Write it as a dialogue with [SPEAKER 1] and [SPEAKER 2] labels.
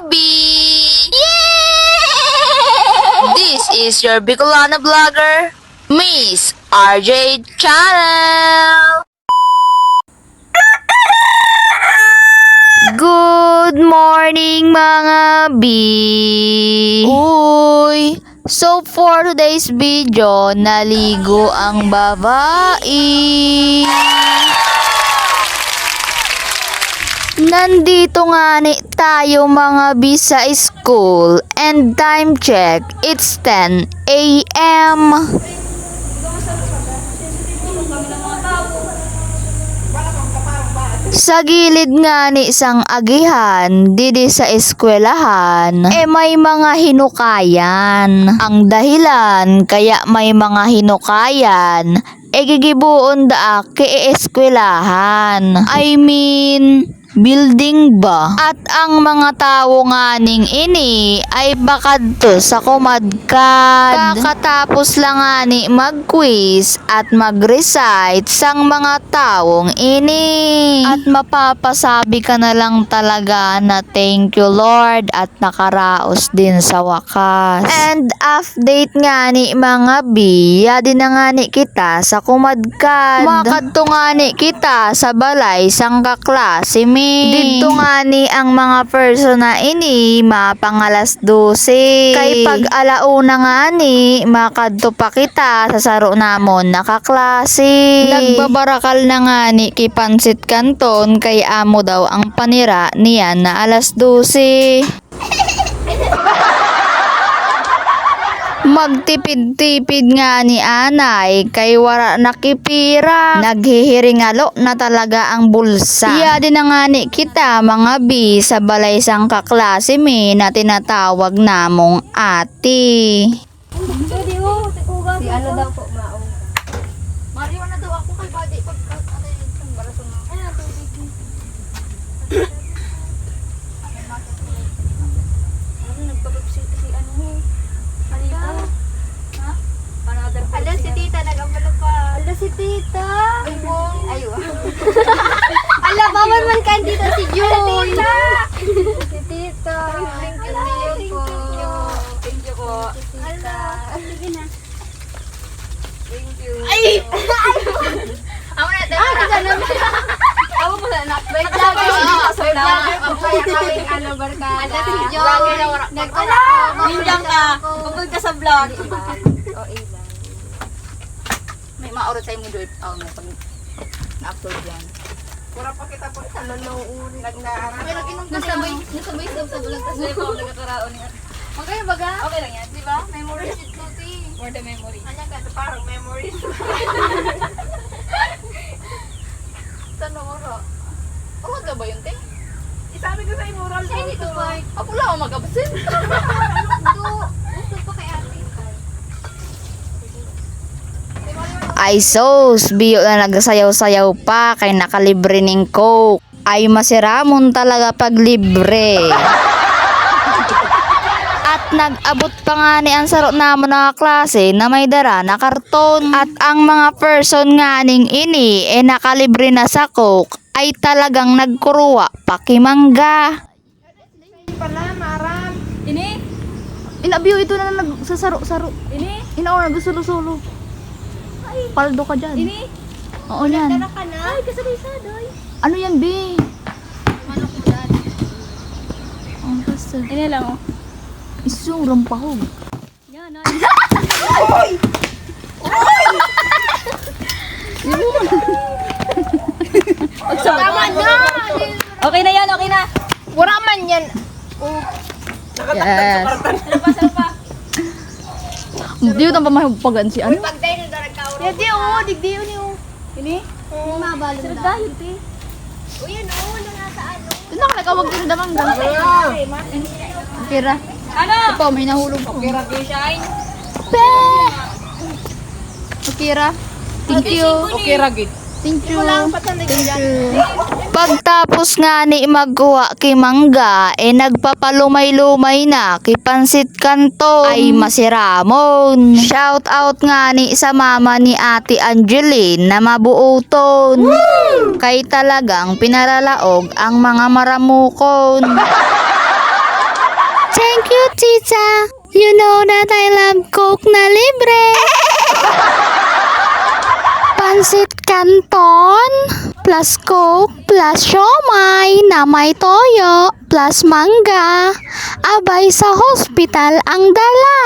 [SPEAKER 1] B! Yay! This is your Bicolana vlogger, Miss RJ Channel! Good morning mga B! Uy! So for today's video, naligo ang babae. Nandito nga ni tayo mga B sa school and time check, it's 10 a.m. Sa gilid nga ni isang agihan, didi sa eskwelahan, may mga hinukayan. Ang dahilan kaya may mga hinukayan, gigibuon da ke eskwelahan. I mean, building ba? At ang mga tao nga ning ini ay bakad to sa kumadkad. Kakatapos lang nga ni mag-quiz at mag-recite sang mga taong ini. At mapapasabi ka na lang talaga na thank you Lord at nakaraos din sa wakas. And update nga ni mga biya din na nga ni kita sa kumadkad. Makadto nga ni kita sa balay sang kaklase mi. Dito nga ni ang mga person na ini mapangalas 12. Kay pag alauna nga ni makadto pa kita sa saro namon nakaklase. Nagbabarakal na nga ni kipansit kanton kay amo daw ang panira niyan na alas 12. Magtipid-tipid nga ni anay kay wala nakipira. Naghihiringalo na talaga ang bulsa. Iya din na nga ni kita mga B sa balay sang kaklase mi na tinatawag namong ate.
[SPEAKER 2] Si ano daw po maong.
[SPEAKER 1] Mario na daw ako kay body pag barason mo.
[SPEAKER 2] Ala si tita nag-abalo pa. Ala si tita. Ayo. Ala bawal man kan dito si June. Si tita. Thank you po.
[SPEAKER 1] Thank you po.
[SPEAKER 2] Ala. Sige na.
[SPEAKER 1] Thank you.
[SPEAKER 2] Ay.
[SPEAKER 1] Amo na daw.
[SPEAKER 2] Ako mo na wait lang. Ano barkada. Ala si June. Nagkala.
[SPEAKER 1] Minjang ka. Pagod ka sa vlog.
[SPEAKER 2] O iba.
[SPEAKER 1] May maurot sa'yo mo doon. May pag na-upload yan.
[SPEAKER 3] Pura pa kita po sa luluuri. Nagnaarap.
[SPEAKER 2] Nasabay sa bulag tas
[SPEAKER 1] Kasi po nagkakaraon niya.
[SPEAKER 2] okay baga?
[SPEAKER 1] Okay lang yan.
[SPEAKER 2] Di ba? Memory sheet ko ti.
[SPEAKER 1] For the memory.
[SPEAKER 2] Ano ka?
[SPEAKER 3] Parang memories.
[SPEAKER 2] Tanoro.
[SPEAKER 1] Oh, ka ba yun, te?
[SPEAKER 3] Isabi ko sa imural
[SPEAKER 2] Sa dito ba?
[SPEAKER 1] Ako lang ako mag-absent.
[SPEAKER 2] Gusto pa kay ate.
[SPEAKER 1] Ay sos, biyo na nagsayaw-sayaw pa kay nakalibre ning coke. Ay masiramon talaga pag libre. At nag-abot pa nga ni ang saro namon na klase na may dara na karton. At ang mga person nga ning ini nakalibre na sa coke ay talagang nagkuruwa pakimangga.
[SPEAKER 3] Pala, marap.
[SPEAKER 2] Ini?
[SPEAKER 1] Inabiyo ito na nagsasaro-saro.
[SPEAKER 2] Ini?
[SPEAKER 1] Inaw nagsulo-sulo. Paldo ka dyan.
[SPEAKER 2] Ini?
[SPEAKER 1] Oo yan.
[SPEAKER 2] Tara ka na? Ay, kasabay-sadoy.
[SPEAKER 1] Ano yan, B?
[SPEAKER 2] Manok mo dyan.
[SPEAKER 1] Ang basta.
[SPEAKER 2] Ini lang oh.
[SPEAKER 1] Isurang pahog.
[SPEAKER 2] Yan, ay.
[SPEAKER 3] Tama na!
[SPEAKER 2] Okay na yan, okay na.
[SPEAKER 3] Wala man yan.
[SPEAKER 1] Yes.
[SPEAKER 2] Salo pa.
[SPEAKER 1] Di ko pamahipagan si ano?
[SPEAKER 3] Pagday na darag ka.
[SPEAKER 2] Hindi, oo, digdiyo niyo. Ini? Ini mabalo na. Sarap dahil, ti.
[SPEAKER 3] O yan, o. Nasa ano.
[SPEAKER 1] Ito na nakawag din damang gang. Kira.
[SPEAKER 2] Ano?
[SPEAKER 1] Ito pa, may nahulog ko.
[SPEAKER 2] Kira shine.
[SPEAKER 1] Kira. Thank you.
[SPEAKER 3] Okay, ragid.
[SPEAKER 1] Thank you.
[SPEAKER 3] Patanay ko yan.
[SPEAKER 1] Pagtapos nga ni magkuha kay mangga, nagpapalumay-lumay na kay pansit kanto ay masiramon. Shout out nga ni sa mama ni Ate Angeline na mabuuton. Kay talagang pinaralaog ang mga maramukon. Thank you, Tita. You know that I love Coke na libre. Pansit Canton plus Coke plus siomay na may toyo plus mangga. Abay sa hospital ang dala.